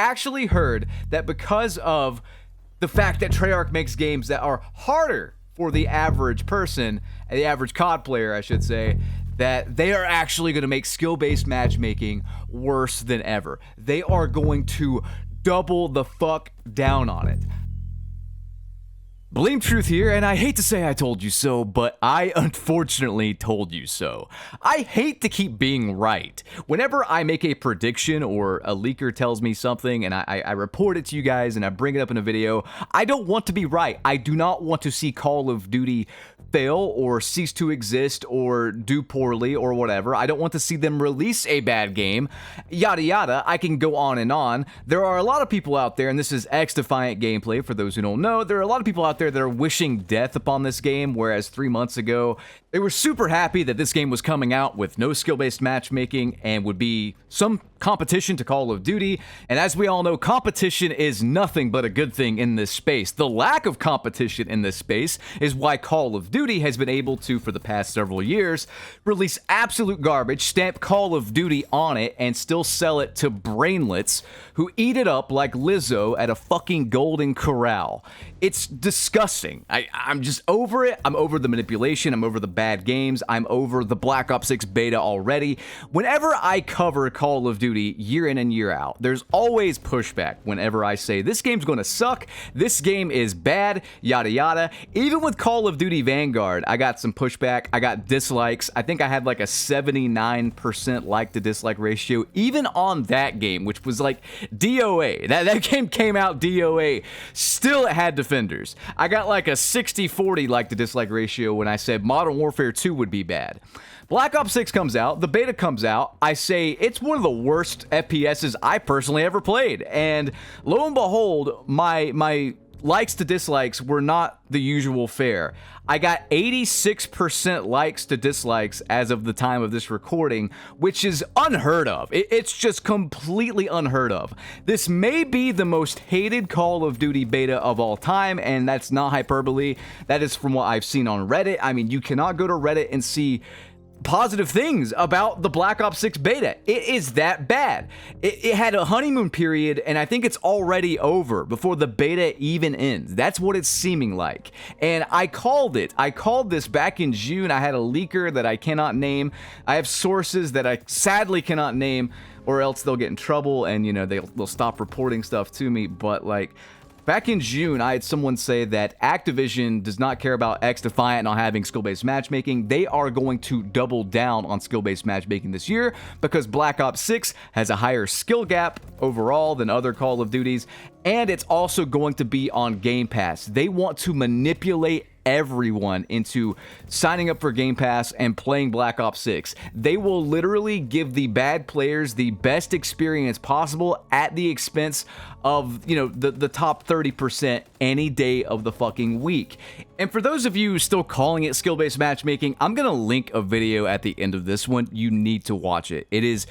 actually heard that because of the fact that Treyarch makes games that are harder for the average person, the average COD player, I should say, that they are actually going to make skill-based matchmaking worse than ever. They are going to double the fuck down on it. Blame Truth here, and I hate to say I told you so, but I unfortunately told you so. I hate to keep being right. Whenever I make a prediction or a leaker tells me something and I report it to you guys and I bring it up in a video, I don't want to be right. I do not want to see Call of Duty fail or cease to exist or do poorly or whatever. I don't want to see them release a bad game, yada yada. I can go on and on. There are a lot of people out there, and this is XDefiant gameplay for those who don't know, there are a lot of people out there that are wishing death upon this game, whereas 3 months ago, they were super happy that this game was coming out with no skill-based matchmaking and would be some competition to Call of Duty. And as we all know, competition is nothing but a good thing in this space. The lack of competition in this space is why Call of Duty has been able to, for the past several years, release absolute garbage, stamp Call of Duty on it, and still sell it to brainlets who eat it up like Lizzo at a fucking Golden Corral. It's disgusting. I'm just over it. I'm over the manipulation. I'm over the bad games. I'm over the Black Ops 6 beta already. Whenever I cover Call of Duty year in and year out, there's always pushback whenever I say this game's going to suck, this game is bad, yada yada. Even with Call of Duty Vanguard, I got some pushback. I got dislikes. I think I had like a 79% like to dislike ratio, even on that game, which was like DOA. That game came out DOA. Still it had defenders. I got like a 60-40 like to dislike ratio when I said Modern Warfare 2 would be bad. Black Ops 6 comes out, the beta comes out, I say it's one of the worst FPSs I personally ever played, and lo and behold, my likes to dislikes were not the usual fare. I got 86% likes to dislikes as of the time of this recording, which is unheard of. It's just completely unheard of. This may be the most hated Call of Duty beta of all time, and that's not hyperbole. That is from what I've seen on Reddit. I mean, you cannot go to Reddit and see positive things about the Black Ops 6 beta. It is that bad. It had a honeymoon period, and I think it's already over before the beta even ends. That's what it's seeming like. And I called it. I called this back in June. I had a leaker that I cannot name. I have sources that I sadly cannot name, or else they'll get in trouble and, you know, they'll stop reporting stuff to me. But like, back in June, I had someone say that Activision does not care about XDefiant not having skill-based matchmaking. They are going to double down on skill-based matchmaking this year because Black Ops 6 has a higher skill gap overall than other Call of Duties, and it's also going to be on Game Pass. They want to manipulate everyone into signing up for Game Pass and playing Black Ops 6. They will literally give the bad players the best experience possible at the expense of, you know, the top 30% any day of the fucking week. And for those of you still calling it skill-based matchmaking, I'm gonna link a video at the end of this one. You need to watch it. It is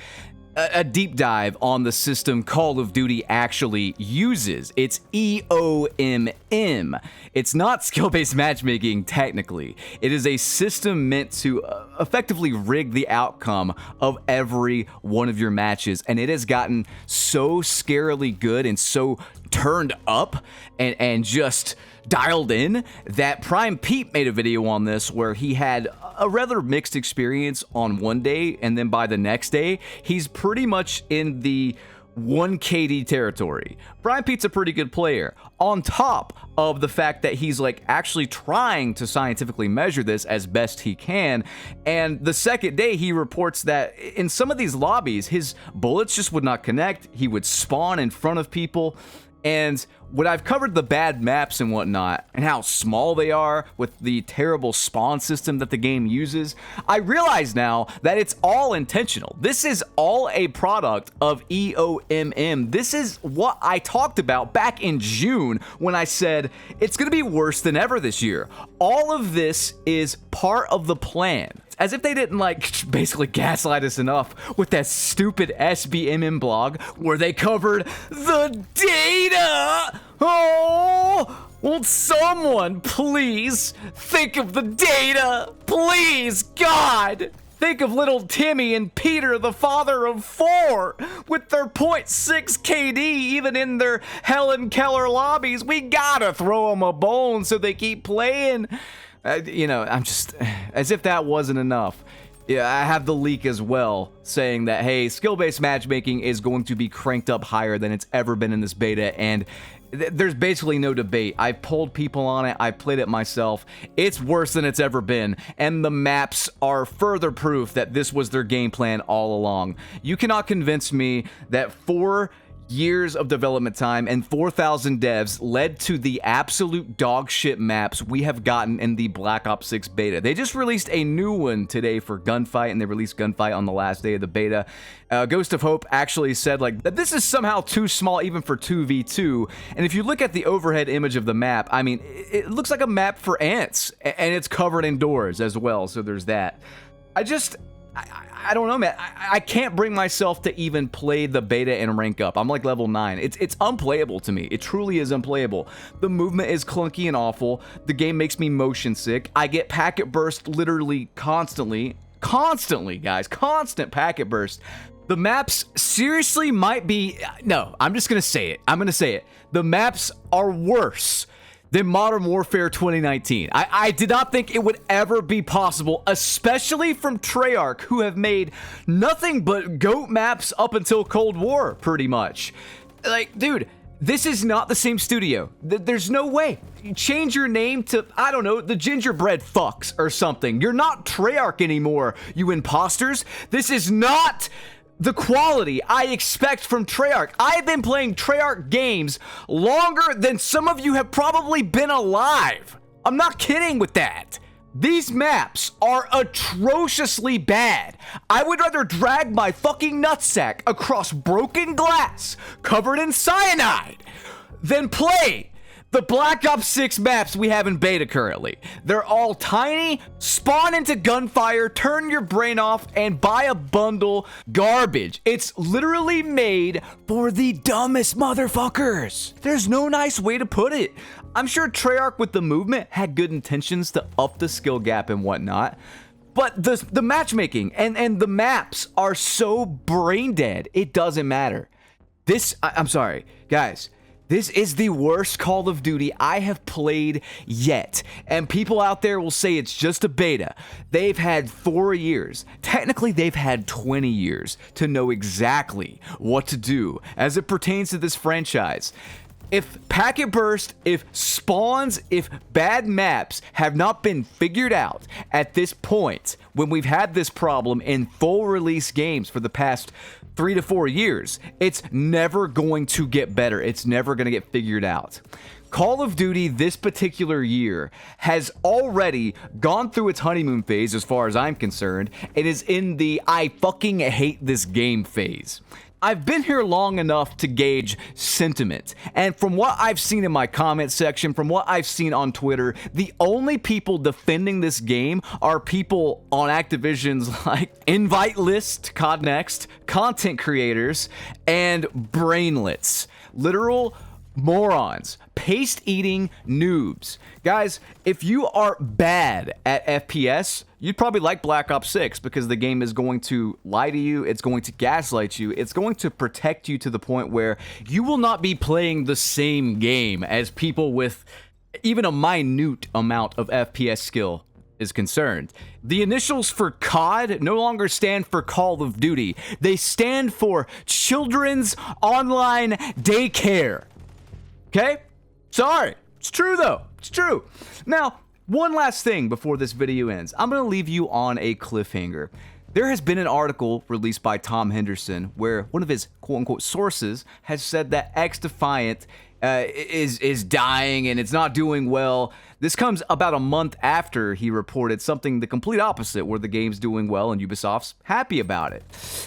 a deep dive on the system Call of Duty actually uses. It's EOMM. It's not skill-based matchmaking technically. It is a system meant to effectively rig the outcome of every one of your matches, and it has gotten so scarily good and so turned up and just dialed in that Prime Pete made a video on this where he had a rather mixed experience on one day, and then by the next day he's pretty much in the 1 KD territory. Prime Pete's a pretty good player, on top of the fact that he's like actually trying to scientifically measure this as best he can. And the second day he reports that in some of these lobbies his bullets just would not connect. He would spawn in front of people. And when I've covered the bad maps and whatnot, and how small they are with the terrible spawn system that the game uses, I realize now that it's all intentional. This is all a product of EOMM. This is what I talked about back in June when I said it's going to be worse than ever this year. All of this is part of the plan. As if they didn't, like, basically gaslight us enough with that stupid SBMM blog where they covered the data! Oh! Won't someone please think of the data? Please, God! Think of little Timmy and Peter, the father of 4, with their .6 KD even in their Helen Keller lobbies. We gotta throw them a bone so they keep playing. You know, I'm just, as if that wasn't enough. Yeah, I have the leak as well saying that, hey, skill-based matchmaking is going to be cranked up higher than it's ever been in this beta, and there's basically no debate. I've polled people on it. I played it myself. It's worse than it's ever been, and the maps are further proof that this was their game plan all along. You cannot convince me that 4 years of development time and 4,000 devs led to the absolute dog shit maps we have gotten in the Black Ops 6 beta. They just released a new one today for Gunfight, and they released Gunfight on the last day of the beta. Ghost of Hope actually said like that this is somehow too small even for 2v2, and if you look at the overhead image of the map, I mean, it looks like a map for ants, and it's covered in doors as well, so there's that. I don't know, man. I can't bring myself to even play the beta and rank up. I'm like level 9. It's unplayable to me. It truly is unplayable. The movement is clunky and awful. The game makes me motion sick. I get packet burst literally constantly. Constantly, guys. Constant packet burst. The maps seriously might be... No, I'm just going to say it. I'm going to say it. The maps are worse than Modern Warfare 2019. I did not think it would ever be possible, especially from Treyarch, who have made nothing but GOAT maps up until Cold War, pretty much. Like, dude, this is not the same studio. There's no way. Change your name to, I don't know, the Gingerbread Fucks or something. You're not Treyarch anymore, you imposters. This is not the quality I expect from Treyarch. I've been playing Treyarch games longer than some of you have probably been alive. I'm not kidding with that. These maps are atrociously bad. I would rather drag my fucking nutsack across broken glass covered in cyanide than play the Black Ops 6 maps we have in beta currently. They're all tiny, spawn into gunfire, turn your brain off, and buy a bundle garbage. It's literally made for the dumbest motherfuckers. There's no nice way to put it. I'm sure Treyarch with the movement had good intentions to up the skill gap and whatnot, but the matchmaking and the maps are so brain dead, it doesn't matter. I'm sorry, guys. This is the worst Call of Duty I have played yet. And people out there will say it's just a beta. They've had 4 years. Technically, they've had 20 years to know exactly what to do as it pertains to this franchise. If packet burst, if spawns, if bad maps have not been figured out at this point, when we've had this problem in full release games for the past 3 to 4 years, it's never going to get better. It's never going to get figured out. Call of Duty this particular year has already gone through its honeymoon phase as far as I'm concerned. It is in the I fucking hate this game phase. I've been here long enough to gauge sentiment, and from what I've seen in my comment section, from what I've seen on Twitter, the only people defending this game are people on Activision's like invite list, COD Next, content creators, and brainlets. Literal morons, paste-eating noobs. Guys, if you are bad at FPS, you'd probably like Black Ops 6 because the game is going to lie to you, it's going to gaslight you, it's going to protect you to the point where you will not be playing the same game as people with even a minute amount of FPS skill is concerned. The initials for COD no longer stand for Call of Duty. They stand for Children's Online Daycare. Okay? Sorry. It's true, though. It's true. Now, one last thing before this video ends. I'm going to leave you on a cliffhanger. There has been an article released by Tom Henderson where one of his quote-unquote sources has said that XDefiant is dying and it's not doing well. This comes about a month after he reported something the complete opposite, where the game's doing well and Ubisoft's happy about it.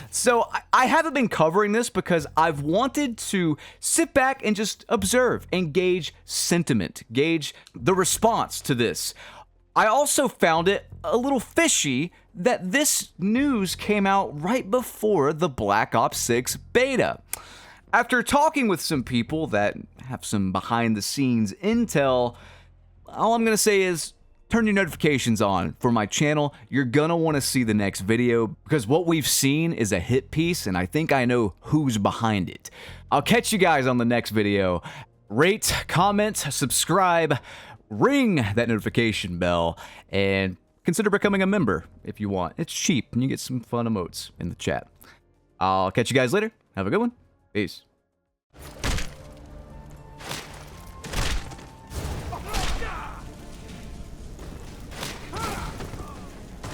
So I haven't been covering this because I've wanted to sit back and just observe and gauge sentiment, gauge the response to this. I also found it a little fishy that this news came out right before the Black Ops 6 beta. After talking with some people that have some behind-the-scenes intel, all I'm going to say is turn your notifications on for my channel. You're gonna want to see the next video because what we've seen is a hit piece and I think I know who's behind it. I'll catch you guys on the next video. Rate, comment, subscribe, ring that notification bell, and consider becoming a member if you want. It's cheap and you get some fun emotes in the chat. I'll catch you guys later. Have a good one. Peace.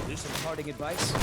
Need some parting advice?